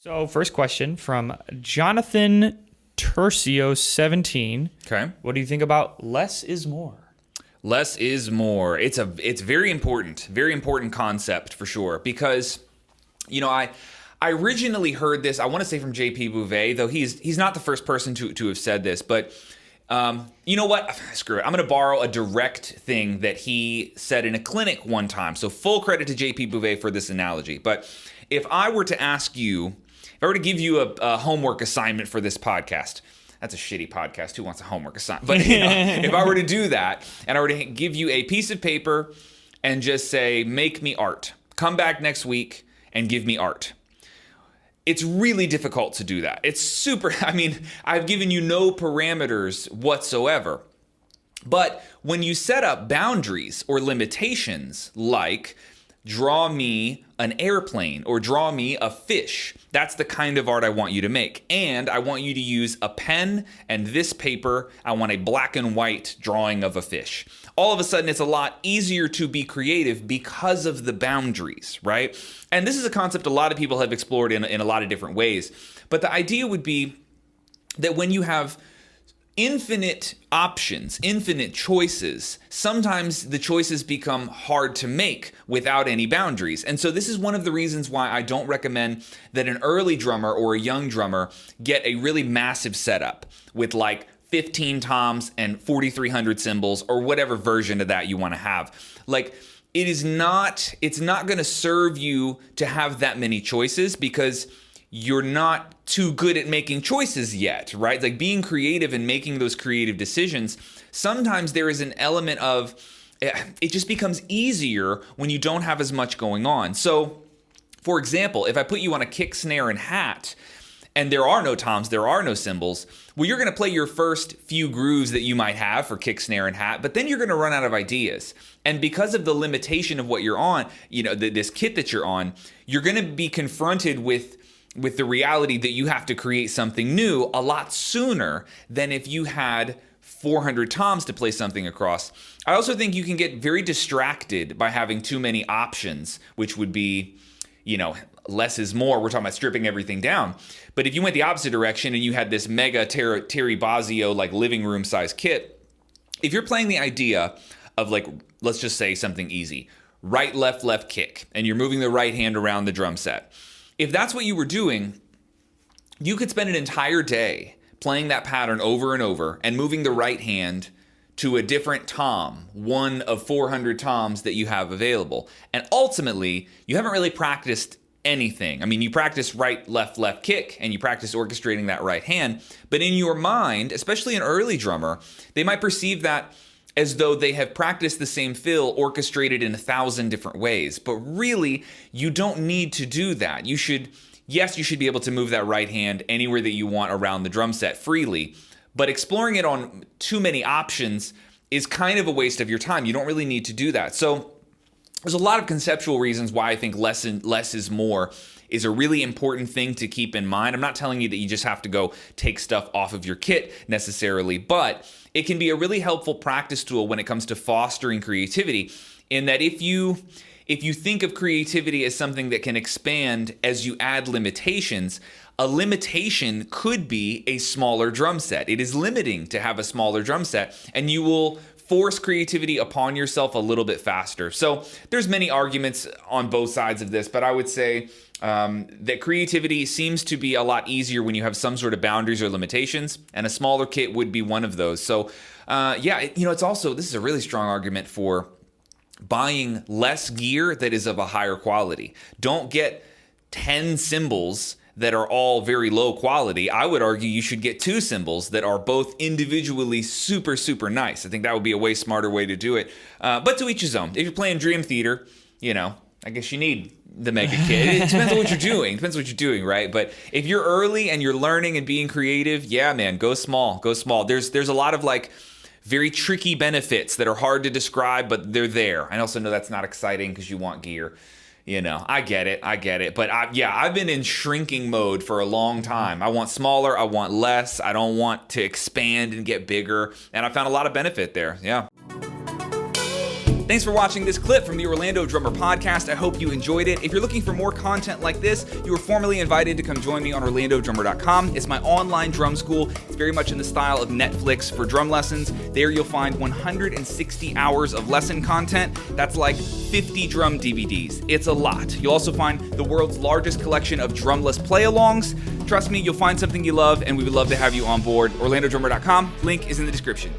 So first question from Jonathan Tercio17. Okay. What do you think about less is more? Less is more. It's very important concept for sure, because I originally heard this, I want to say from JP Bouvet, though he's not the first person to have said this, but you know what? Screw it. I'm going to borrow a direct thing that he said in a clinic one time. So full credit to JP Bouvet for this analogy. But if I were to ask you, if I were to give you a homework assignment for this podcast, that's a shitty podcast. Who wants a homework assignment? But if I were to do that and I were to give you a piece of paper and just say, make me art, come back next week and give me art. It's really difficult to do that. I've given you no parameters whatsoever. But when you set up boundaries or limitations like draw me an airplane or draw me a fish, that's the kind of art I want you to make. And I want you to use a pen and this paper. I want a black and white drawing of a fish. All of a sudden, it's a lot easier to be creative because of the boundaries, right? And this is a concept a lot of people have explored in a lot of different ways. But the idea would be that when you have infinite options, infinite choices, sometimes the choices become hard to make without any boundaries. And so this is one of the reasons why I don't recommend that an early drummer or a young drummer get a really massive setup with like 15 toms and 4,300 cymbals or whatever version of that you want to have. Like, it's not going to serve you to have that many choices because you're not too good at making choices yet, right? Like being creative and making those creative decisions, sometimes there is an element of, it just becomes easier when you don't have as much going on. So, for example, if I put you on a kick, snare, and hat, and there are no toms, there are no cymbals, well, you're going to play your first few grooves that you might have for kick, snare, and hat, but then you're going to run out of ideas. And because of the limitation of what you're on, this kit that you're on, you're going to be confronted with the reality that you have to create something new a lot sooner than if you had 400 toms to play something across. I also think you can get very distracted by having too many options, which would be, less is more. We're talking about stripping everything down. But if you went the opposite direction and you had this mega Terry Bozzio like living room size kit, if you're playing the idea of like, let's just say something easy, right, left kick, and you're moving the right hand around the drum set. If that's what you were doing, you could spend an entire day playing that pattern over and over and moving the right hand to a different tom, one of 400 toms that you have available. And ultimately, you haven't really practiced anything. I mean, you practice right, left kick, and you practice orchestrating that right hand. But in your mind, especially an early drummer, they might perceive that as though they have practiced the same fill orchestrated in 1,000 different ways. But really, you don't need to do that. You should be able to move that right hand anywhere that you want around the drum set freely. But exploring it on too many options is kind of a waste of your time. You don't really need to do that. So there's a lot of conceptual reasons why I think less is more is a really important thing to keep in mind. I'm not telling you that you just have to go take stuff off of your kit necessarily, but it can be a really helpful practice tool when it comes to fostering creativity, in that if you think of creativity as something that can expand as you add limitations, a limitation could be a smaller drum set. It is limiting to have a smaller drum set, and you will force creativity upon yourself a little bit faster. So there's many arguments on both sides of this, but I would say that creativity seems to be a lot easier when you have some sort of boundaries or limitations, and a smaller kit would be one of those. So it's also, this is a really strong argument for buying less gear that is of a higher quality. Don't get 10 cymbals that are all very low quality. I would argue you should get 2 cymbals that are both individually super, super nice. I think that would be a way smarter way to do it. But to each his own. If you're playing Dream Theater, I guess you need the mega kit. It depends on what you're doing. Depends what you're doing, right? But if you're early and you're learning and being creative, yeah, man, go small. Go small. There's a lot of like very tricky benefits that are hard to describe, but they're there. I also know that's not exciting because you want gear. I get it. But I've been in shrinking mode for a long time. I want smaller, I want less, I don't want to expand and get bigger. And I found a lot of benefit there, yeah. Thanks for watching this clip from the Orlando Drummer Podcast. I hope you enjoyed it. If you're looking for more content like this, you are formally invited to come join me on orlandodrummer.com. It's my online drum school. It's very much in the style of Netflix for drum lessons. There you'll find 160 hours of lesson content. That's like 50 drum DVDs. It's a lot. You'll also find the world's largest collection of drumless play-alongs. Trust me, you'll find something you love, and we would love to have you on board. orlandodrummer.com. Link is in the description.